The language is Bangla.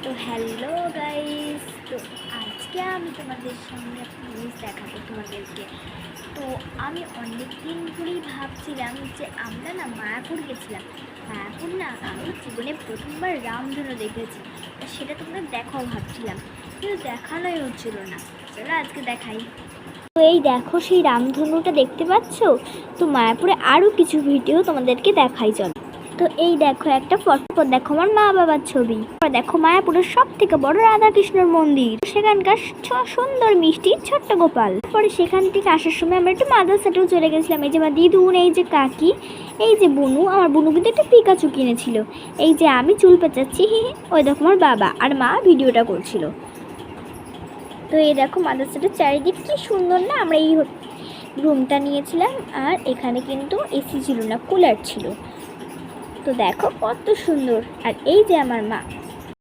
তো হ্যালো গাইস, তো আজকে আমি তোমাদের সামনে একটা জিনিস দেখাবো তোমাদেরকে। তো আমি অনেক দিন ধরেই ভাবছিলাম যে আমরা না মায়াপুর গেছিলাম। মায়াপুর না আমি জীবনে প্রথমবার রামধনু দেখেছি, তো সেটা তোমরা দেখাও ভাবছিলাম, কিন্তু দেখানোই হচ্ছিল না। চলো আজকে দেখাই। তো এই দেখো সেই রামধনুটা দেখতে পাচ্ছ। তো মায়াপুরে আরও কিছু ভিডিও তোমাদেরকে দেখাই চলো। তো এই দেখো একটা ফটো, দেখো আমার মা বাবার ছবি। দেখো মায়াপুরের সব থেকে বড় রাধাকৃষ্ণর মন্দির, সেখানকার সুন্দর মিষ্টি ছোট্ট গোপাল। পরে সেখান থেকে আসার সময় আমরা একটু মাদ্রাসাতেও চলে গেছিলাম। এই যে আমার দিদুন, এই যে কাকি, এই যে বুনু, আমার বুনু কিন্তু একটা পিকাচু কিনেছিল। এই যে আমি চুল পেঁচাচ্ছি, ওই দেখো আমার বাবা আর মা ভিডিওটা করছিল। তো এই দেখো মাদ্রাসাটার চারিদিক কি সুন্দর না। আমরা এই রুমটা নিয়েছিলাম, আর এখানে কিন্তু এসি ছিল না, কুলার ছিল। তো দেখো কত সুন্দর। আর এই যে আমার মা,